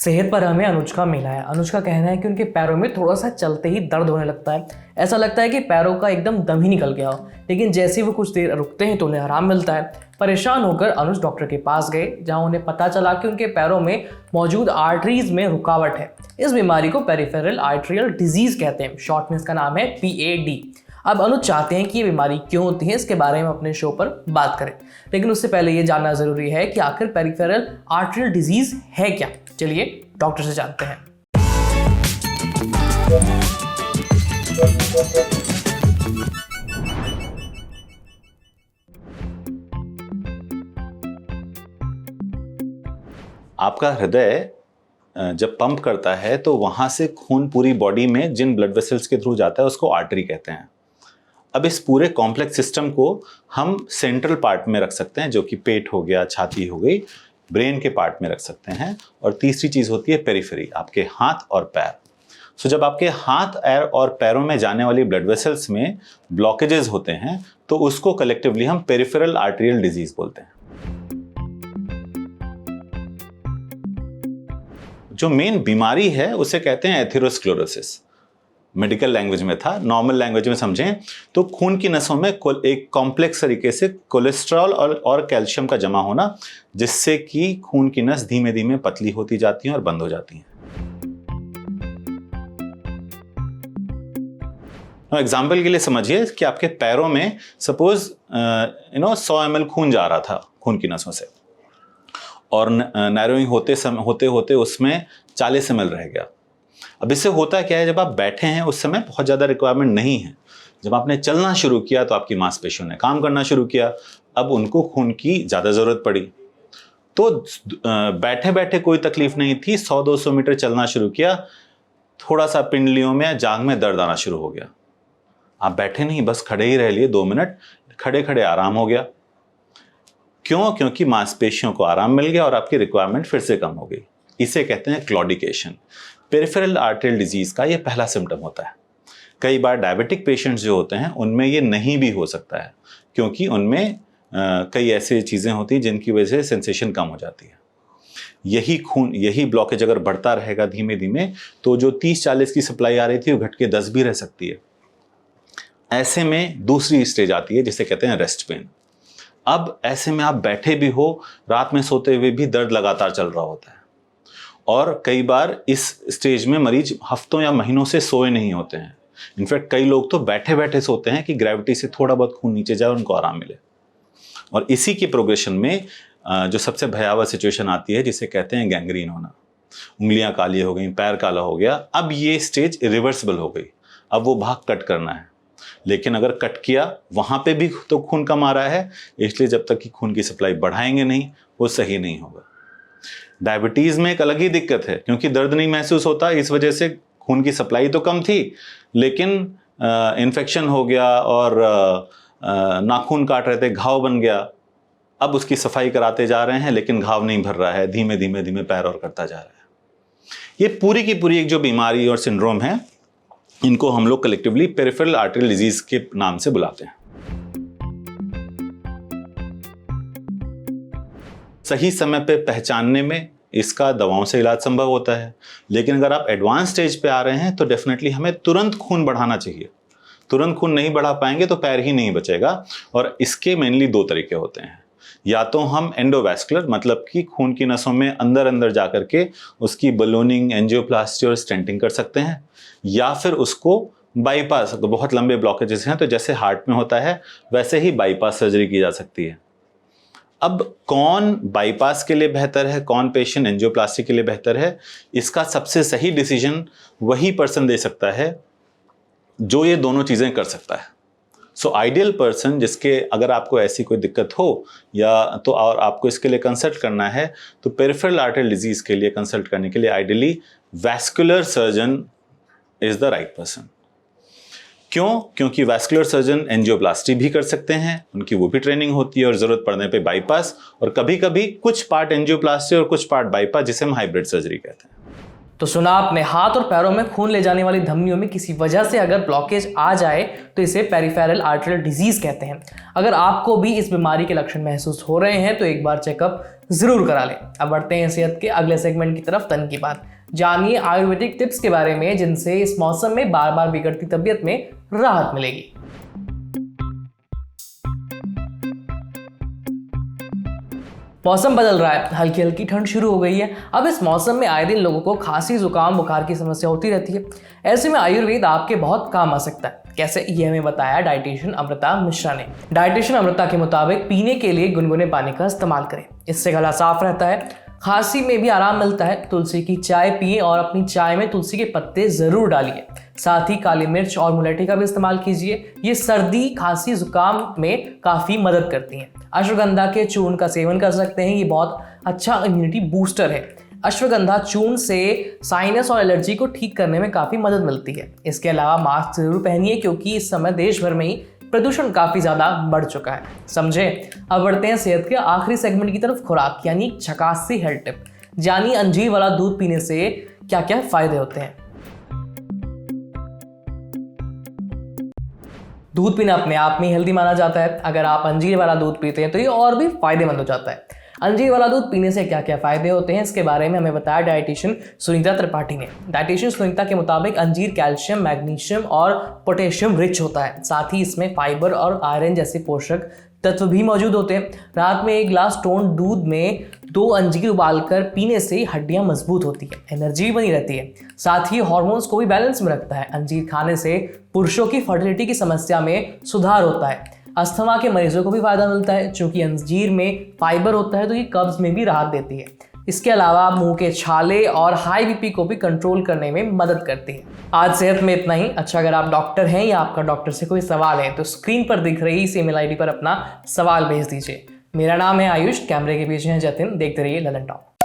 सेहत पर हमें अनुज का मिला है। अनुज का कहना है कि उनके पैरों में थोड़ा सा चलते ही दर्द होने लगता है। ऐसा लगता है कि पैरों का एकदम दम ही निकल गया हो, लेकिन जैसे ही वो कुछ देर रुकते हैं तो उन्हें आराम मिलता है। परेशान होकर अनुज डॉक्टर के पास गए, जहां उन्हें पता चला कि उनके पैरों में मौजूद आर्टरीज में रुकावट है। इस बीमारी को पेरिफेरल आर्टरियल डिजीज कहते हैं, शॉर्ट में इसका नाम है PAD। अब अनुज चाहते हैं कि ये बीमारी क्यों होती है, इसके बारे में अपने शो पर बात करें, लेकिन उससे पहले ये जानना जरूरी है कि आखिर पेरिफेरल आर्टरियल डिजीज है क्या। चलिए डॉक्टर से जानते हैं। आपका हृदय जब पंप करता है तो वहां से खून पूरी बॉडी में जिन ब्लड वेसल्स के थ्रू जाता है उसको आर्टरी कहते हैं। अब इस पूरे कॉम्प्लेक्स सिस्टम को हम सेंट्रल पार्ट में रख सकते हैं, जो कि पेट हो गया, छाती हो गई, ब्रेन के पार्ट में रख सकते हैं। और तीसरी चीज होती है पेरिफेरी, आपके हाथ और पैर। सो जब आपके हाथ और पैरों में जाने वाली ब्लड वेसल्स में ब्लॉकेजेस होते हैं तो उसको कलेक्टिवली हम पेरिफेरल आर्टरियल डिजीज बोलते हैं। जो मेन बीमारी है उसे कहते हैं एथेरोस्क्लेरोसिस। मेडिकल लैंग्वेज में था, नॉर्मल लैंग्वेज में समझें तो खून की नसों में एक कॉम्प्लेक्स तरीके से कोलेस्ट्रॉल और कैल्शियम का जमा होना, जिससे कि खून की नस धीमे धीमे पतली होती जाती है और बंद हो जाती है। एग्जाम्पल के लिए समझिए कि आपके पैरों में सपोज 100 ml खून जा रहा था खून की नसों से, और नैरोइंग होते होते उसमें 40 ml रह गया। अब इससे होता क्या है, जब आप बैठे हैं उस समय बहुत ज़्यादा रिक्वायरमेंट नहीं है। जब आपने चलना शुरू किया तो आपकी मांसपेशियों ने काम करना शुरू किया, अब उनको खून की ज़्यादा ज़रूरत पड़ी। तो बैठे बैठे कोई तकलीफ नहीं थी, 100-200 मीटर चलना शुरू किया, थोड़ा सा पिंडलियों में या जांघ में दर्द आना शुरू हो गया। आप बैठे नहीं, बस खड़े ही रह लिए 2 मिनट, खड़े खड़े आराम हो गया। क्यों? क्योंकि मांसपेशियों को आराम मिल गया और आपकी रिक्वायरमेंट फिर से कम हो गई। इसे कहते हैं क्लॉडिकेशन। पेरिफेरल आर्टरियल डिजीज का ये पहला सिम्टम होता है। कई बार डायबिटिक पेशेंट्स जो होते हैं उनमें ये नहीं भी हो सकता है, क्योंकि उनमें कई ऐसी चीज़ें होती हैं जिनकी वजह से सेंसेशन कम हो जाती है। यही ब्लॉकेज अगर बढ़ता रहेगा धीमे धीमे तो जो 30-40 की सप्लाई आ रही थी वो घट के 10 भी रह सकती है। ऐसे में दूसरी स्टेज आती है जिसे कहते हैं रेस्ट पेन। अब ऐसे में आप बैठे भी हो, रात में सोते हुए भी दर्द लगातार चल रहा होता है, और कई बार इस स्टेज में मरीज हफ्तों या महीनों से सोए नहीं होते हैं। इनफैक्ट कई लोग तो बैठे बैठे सोते हैं कि ग्रेविटी से थोड़ा बहुत खून नीचे जाए और उनको आराम मिले। और इसी की प्रोग्रेशन में जो सबसे भयावह सिचुएशन आती है जिसे कहते हैं गैंग्रीन होना। उंगलियां काली हो गई, पैर काला हो गया। अब ये स्टेज इरिवर्सिबल हो गई, अब वो भाग कट करना है, लेकिन अगर कट किया वहां पे भी तो खून कम आ रहा है, इसलिए जब तक कि खून की सप्लाई बढ़ाएंगे नहीं वो सही नहीं होगा। डायबिटीज में एक अलग ही दिक्कत है, क्योंकि दर्द नहीं महसूस होता, इस वजह से खून की सप्लाई तो कम थी, लेकिन इन्फेक्शन हो गया और नाखून काट रहे थे, घाव बन गया। अब उसकी सफाई कराते जा रहे हैं लेकिन घाव नहीं भर रहा है, धीमे धीमे धीमे पैर और करता जा रहा है। ये पूरी की पूरी एक जो बीमारी और सिंड्रोम है, इनको हम लोग कलेक्टिवली पेरिफेरल आर्टरियल डिजीज के नाम से बुलाते हैं। सही समय पे पहचानने में इसका दवाओं से इलाज संभव होता है, लेकिन अगर आप एडवांस स्टेज पे आ रहे हैं तो डेफिनेटली हमें तुरंत खून बढ़ाना चाहिए। तुरंत खून नहीं बढ़ा पाएंगे तो पैर ही नहीं बचेगा, और इसके मेनली 2 तरीके होते हैं। या तो हम एंडोवैस्कुलर, मतलब कि खून की नसों में अंदर अंदर जाकर के उसकी बलूनिंग, एंजियोप्लास्टी और स्टेंटिंग कर सकते हैं, या फिर उसको बाईपास, तो बहुत लंबे ब्लॉकेजेस हैं तो जैसे हार्ट में होता है वैसे ही बाईपास सर्जरी की जा सकती है। अब कौन बाईपास के लिए बेहतर है, कौन पेशेंट एंजियोप्लास्टी के लिए बेहतर है, इसका सबसे सही डिसीजन वही पर्सन दे सकता है जो ये दोनों चीज़ें कर सकता है। सो आइडियल पर्सन, जिसके अगर आपको ऐसी कोई दिक्कत हो या तो और आपको इसके लिए कंसल्ट करना है, तो पेरिफेरल आर्टरियल डिजीज के लिए कंसल्ट करने के लिए ideally vascular surgeon is the right person. क्यों? क्योंकि वैस्कुलर सर्जन एंजियोप्लास्टी भी कर सकते हैं, उनकी वो भी ट्रेनिंग होती है, और ज़रूरत पड़ने पे बाईपास, और कभी कभी कुछ पार्ट एंजियोप्लास्टी और कुछ पार्ट बाईपास, जिसे हम हाइब्रिड सर्जरी कहते हैं। तो सुना आपने, हाथ और पैरों में खून ले जाने वाली धमनियों में किसी वजह से अगर ब्लॉकेज आ जाए तो इसे पेरिफेरल आर्टरियल डिजीज कहते हैं। अगर आपको भी इस बीमारी के लक्षण महसूस हो रहे हैं तो एक बार चेकअप जरूर करा लें। अब बढ़ते हैं सेहत के अगले सेगमेंट की तरफ, तन की बात। जानिए आयुर्वेदिक टिप्स के बारे में जिनसे इस मौसम में बार बार बिगड़ती तबीयत में राहत मिलेगी। मौसम बदल रहा है, हल्की हल्की ठंड शुरू हो गई है। अब इस मौसम में आए दिन लोगों को खांसी, जुकाम, बुखार की समस्या होती रहती है। ऐसे में आयुर्वेद आपके बहुत काम आ सकता है। कैसे, ये हमें बताया डाइटिशियन अमृता मिश्रा ने। डाइटिशियन अमृता के मुताबिक पीने के लिए गुनगुने पानी का इस्तेमाल करें, इससे गला साफ रहता है, खांसी में भी आराम मिलता है। तुलसी की चाय पिए और अपनी चाय में तुलसी के पत्ते जरूर डालिए। साथ ही काली मिर्च और मुलेठी का भी इस्तेमाल कीजिए, ये सर्दी, खांसी, जुकाम में काफी मदद करती हैं। अश्वगंधा के चूर्ण का सेवन कर सकते हैं, ये बहुत अच्छा इम्यूनिटी बूस्टर है। अश्वगंधा चूर्ण से साइनस और एलर्जी को ठीक करने में काफी मदद मिलती है। इसके अलावा मास्क जरूर पहनिए क्योंकि इस समय देश भर में ही प्रदूषण काफी ज्यादा बढ़ चुका है। समझे। अब बढ़ते हैं सेहत के आखिरी सेगमेंट की तरफ, खुराक यानी झकास सी हेल्थ टिप। जानिए अंजीर वाला दूध पीने से क्या क्या फायदे होते हैं। दूध पीना अपने आप में हेल्दी माना जाता है। अगर आप अंजीर वाला दूध पीते हैं तो ये और भी फायदेमंद हो जाता है। अंजीर वाला दूध पीने से क्या क्या फायदे होते हैं इसके बारे में हमें बताया डाइटिशियन सुनीता त्रिपाठी ने। डाइटिशियन सुनीता के मुताबिक अंजीर कैल्शियम, मैग्नीशियम और पोटेशियम रिच होता है। साथ ही इसमें फाइबर और आयरन जैसे पोषक तत्व भी मौजूद होते हैं। रात में एक गिलास टोन दूध में 2 अंजीर उबालकर पीने से हड्डियां मजबूत होती है, एनर्जी भी बनी रहती है। साथ ही हार्मोन्स को भी बैलेंस में रखता है। अंजीर खाने से पुरुषों की फर्टिलिटी की समस्या में सुधार होता है। अस्थमा के मरीजों को भी फायदा मिलता है, चूंकि अंजीर में फाइबर होता है तो ये कब्ज में भी राहत देती है। इसके अलावा मुंह के छाले और हाई बीपी को भी कंट्रोल करने में मदद करती है। आज सेहत में इतना ही। अच्छा, अगर आप डॉक्टर हैं या आपका डॉक्टर से कोई सवाल है तो स्क्रीन पर दिख रही इस ईमेल आईडी पर अपना सवाल भेज दीजिए। मेरा नाम है आयुष, कैमरे के पीछे है जतिन। देखते रहिए ललन टॉक।